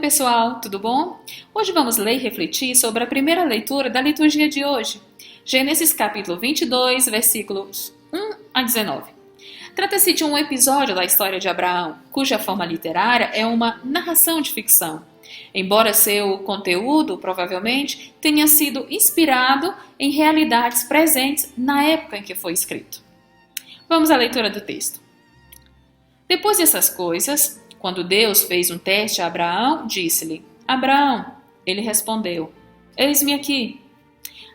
pessoal, tudo bom? Hoje vamos ler e refletir sobre a primeira leitura da liturgia de hoje, Gênesis capítulo 22, versículos 1 a 19. Trata-se de um episódio da história de Abraão, cuja forma literária é uma narração de ficção, embora seu conteúdo, provavelmente, tenha sido inspirado em realidades presentes na época em que foi escrito. Vamos à leitura do texto. Depois dessas coisas, quando Deus fez um teste a Abraão, disse-lhe: Abraão, ele respondeu: Eis-me aqui.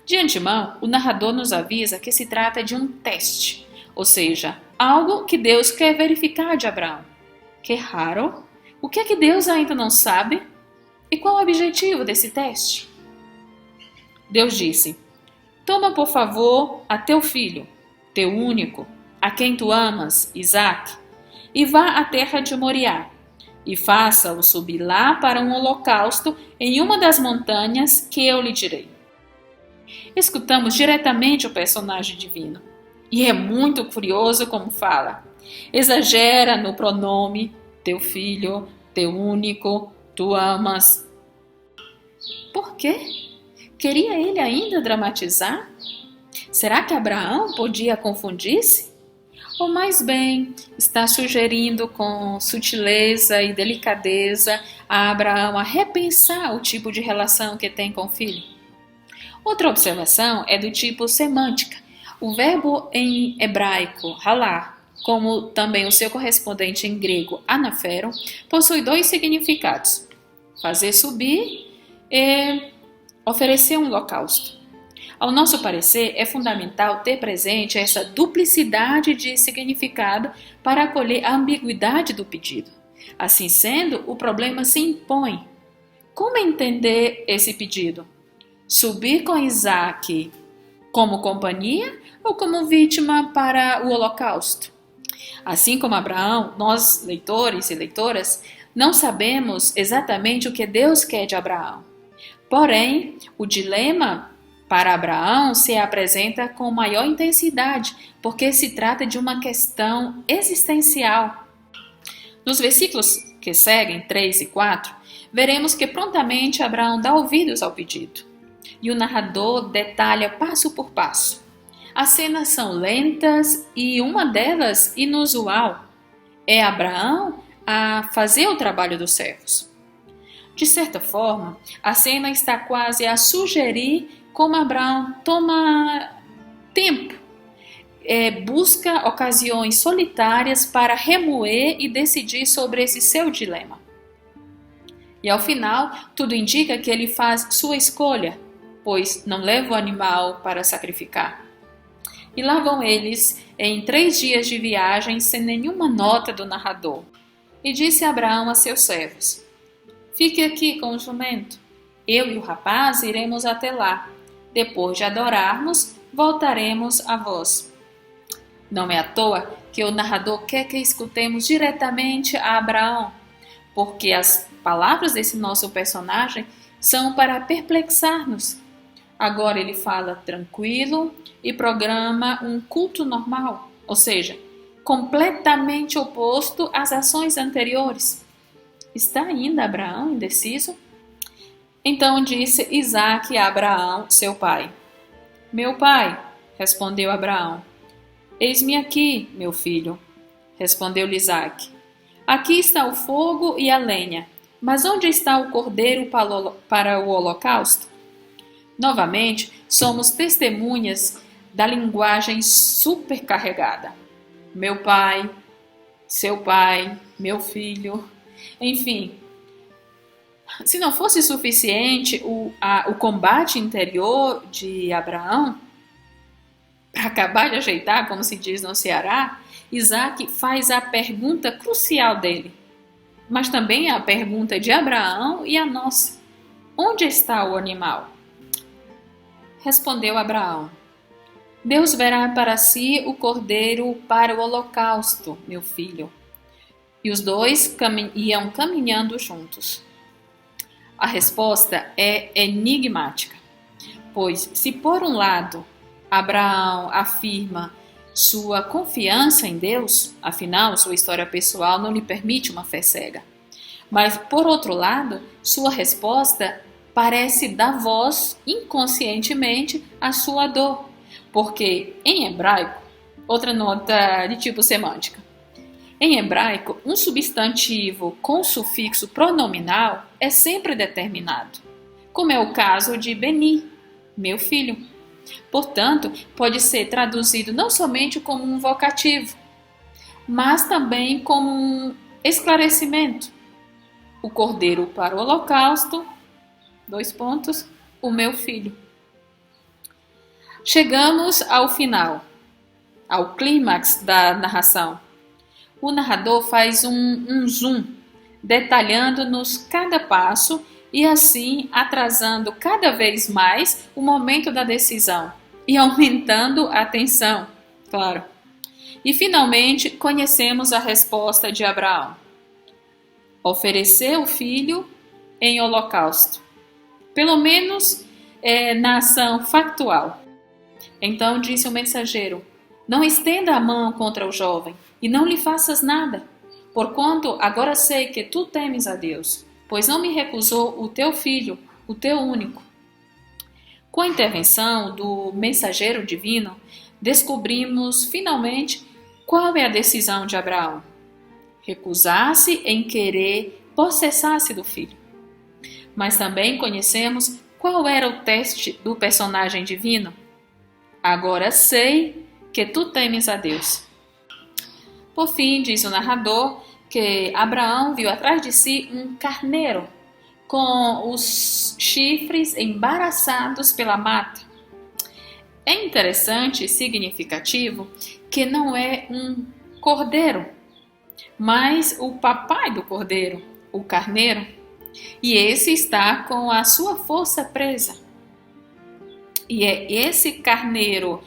De antemão, o narrador nos avisa que se trata de um teste, ou seja, algo que Deus quer verificar de Abraão. Que raro! O que é que Deus ainda não sabe? E qual o objetivo desse teste? Deus disse: Toma, por favor, a teu filho, teu único, a quem tu amas, Isaque, e vá à terra de Moriá, e faça-o subir lá para um holocausto em uma das montanhas que eu lhe direi. Escutamos diretamente o personagem divino, e é muito curioso como fala. Exagera no pronome, teu filho, teu único, tu amas. Por quê? Queria ele ainda dramatizar? Será que Abraão podia confundir-se? Ou mais bem, está sugerindo com sutileza e delicadeza a Abraão a repensar o tipo de relação que tem com o filho? Outra observação é do tipo semântica. O verbo em hebraico, halar, como também o seu correspondente em grego, anafero, possui dois significados: fazer subir e oferecer um holocausto. Ao nosso parecer, é fundamental ter presente essa duplicidade de significado para acolher a ambiguidade do pedido. Assim sendo, o problema se impõe. Como entender esse pedido? Subir com Isaque como companhia ou como vítima para o holocausto? Assim como Abraão, nós, leitores e leitoras, não sabemos exatamente o que Deus quer de Abraão. Porém, o dilema para Abraão se apresenta com maior intensidade, porque se trata de uma questão existencial. Nos versículos que seguem, 3 e 4, veremos que prontamente Abraão dá ouvidos ao pedido. E o narrador detalha passo por passo. As cenas são lentas e uma delas inusual. É Abraão a fazer o trabalho dos servos. De certa forma, a cena está quase a sugerir como Abraão toma tempo, busca ocasiões solitárias para remoer e decidir sobre esse seu dilema. E ao final, tudo indica que ele faz sua escolha, pois não leva o animal para sacrificar. E lá vão eles, em 3 dias de viagem, sem nenhuma nota do narrador. E disse Abraão a seus servos: Fique aqui com o jumento. Eu e o rapaz iremos até lá. Depois de adorarmos, voltaremos a vós. Não é à toa que o narrador quer que escutemos diretamente a Abraão, porque as palavras desse nosso personagem são para perplexar-nos. Agora ele fala tranquilo e programa um culto normal, ou seja, completamente oposto às ações anteriores. Está ainda Abraão indeciso? Então disse Isaque a Abraão, seu pai. Meu pai, respondeu Abraão. Eis-me aqui, meu filho, respondeu-lhe Isaque. Aqui está o fogo e a lenha, mas onde está o cordeiro para o holocausto? Novamente, somos testemunhas da linguagem supercarregada. Meu pai, seu pai, meu filho, enfim. Se não fosse suficiente o combate interior de Abraão, para acabar de ajeitar, como se diz no Ceará, Isaque faz a pergunta crucial dele, mas também a pergunta de Abraão e a nossa: onde está o animal? Respondeu Abraão: Deus verá para si o cordeiro para o holocausto, meu filho. E os dois iam caminhando juntos. A resposta é enigmática, pois se por um lado Abraão afirma sua confiança em Deus, afinal sua história pessoal não lhe permite uma fé cega, Mas, por outro lado, sua resposta parece dar voz inconscientemente à sua dor, porque em hebraico, outra nota de tipo semântica, em hebraico, um substantivo com sufixo pronominal é sempre determinado, como é o caso de Beni, meu filho. Portanto, pode ser traduzido não somente como um vocativo, mas também como um esclarecimento. O cordeiro para o holocausto, o meu filho. Chegamos ao final, ao clímax da narração. O narrador faz um zoom, detalhando-nos cada passo e assim atrasando cada vez mais o momento da decisão e aumentando a tensão, claro. E finalmente conhecemos a resposta de Abraão. Oferecer o filho em holocausto, pelo menos na ação factual. Então disse o mensageiro: não estenda a mão contra o jovem e não lhe faças nada, porquanto agora sei que tu temes a Deus, pois não me recusou o teu filho, o teu único. Com a intervenção do mensageiro divino, descobrimos finalmente qual é a decisão de Abraão: recusar-se em querer possessar-se do filho. Mas também conhecemos qual era o teste do personagem divino. Agora sei que tu temes a Deus. Por fim, diz o narrador que Abraão viu atrás de si um carneiro com os chifres embaraçados pela mata. É interessante e significativo que não é um cordeiro, mas o papai do cordeiro, o carneiro, e esse está com a sua força presa. E é esse carneiro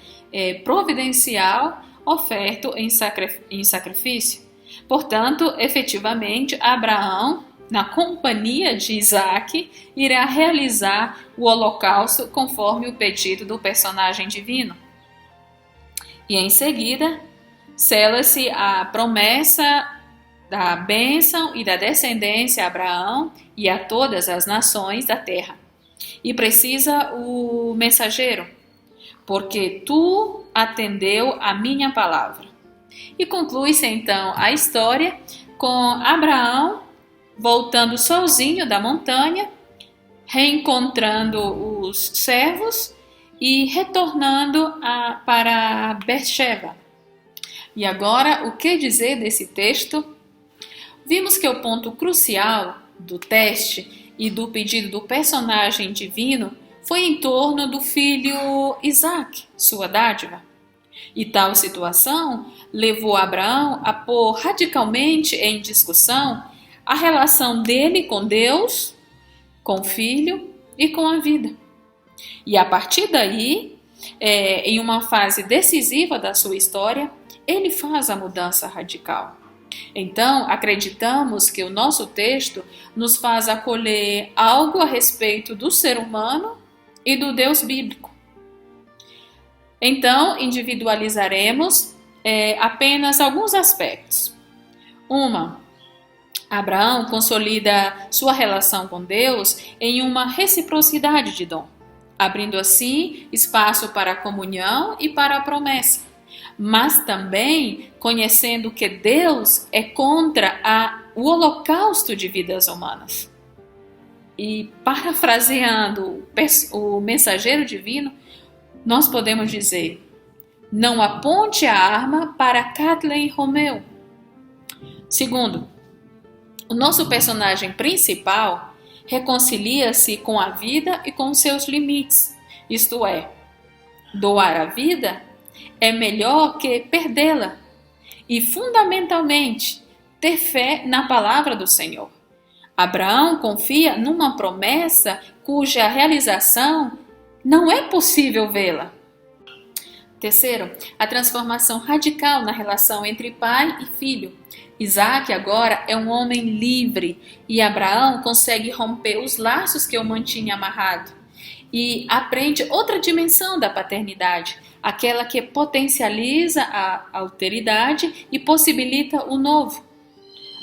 providencial oferto em sacrifício. Portanto, efetivamente, Abraão, na companhia de Isaac, irá realizar o holocausto conforme o pedido do personagem divino. E em seguida, sela-se a promessa da bênção e da descendência a Abraão e a todas as nações da terra. E precisa o mensageiro: porque tu atendeu a minha palavra. E conclui-se então a história com Abraão voltando sozinho da montanha, reencontrando os servos e retornando para Beersheba. E agora, o que dizer desse texto? Vimos que o ponto crucial do teste e do pedido do personagem divino foi em torno do filho Isaac, sua dádiva. E tal situação levou Abraão a pôr radicalmente em discussão a relação dele com Deus, com o filho e com a vida. E a partir daí, em uma fase decisiva da sua história, ele faz a mudança radical. Então, acreditamos que o nosso texto nos faz acolher algo a respeito do ser humano e do Deus bíblico. Então, individualizaremos apenas alguns aspectos. Abraão consolida sua relação com Deus em uma reciprocidade de dom, abrindo assim espaço para a comunhão e para a promessa, mas também conhecendo que Deus é contra o holocausto de vidas humanas. E parafraseando o mensageiro divino, nós podemos dizer: não aponte a arma para Kathleen Romeu. Segundo, o nosso personagem principal reconcilia-se com a vida e com seus limites, isto é, doar a vida é melhor que perdê-la e, fundamentalmente, ter fé na palavra do Senhor. Abraão confia numa promessa cuja realização não é possível vê-la. Terceiro, a transformação radical na relação entre pai e filho. Isaac agora é um homem livre e Abraão consegue romper os laços que o mantinha amarrado e aprende outra dimensão da paternidade, aquela que potencializa a alteridade e possibilita o novo.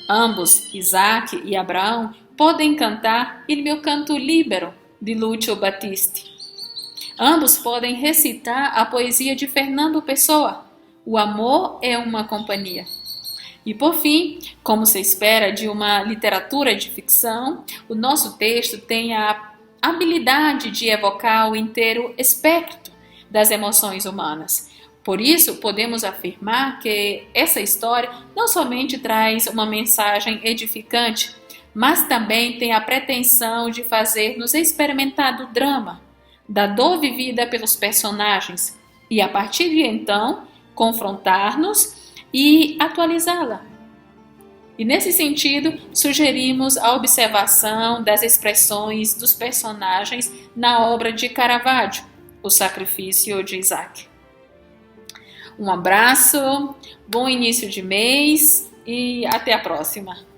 Ambos, Isaac e Abraão, podem cantar Il mio canto libero, de Lúcio Battisti. Ambos podem recitar a poesia de Fernando Pessoa, O amor é uma companhia. E por fim, como se espera de uma literatura de ficção, o nosso texto tem a habilidade de evocar o inteiro espectro das emoções humanas. Por isso, podemos afirmar que essa história não somente traz uma mensagem edificante, mas também tem a pretensão de fazer-nos experimentar do drama, da dor vivida pelos personagens, e a partir de então, confrontar-nos e atualizá-la. E nesse sentido, sugerimos a observação das expressões dos personagens na obra de Caravaggio, O Sacrifício de Isaac. Um abraço, bom início de mês e até a próxima!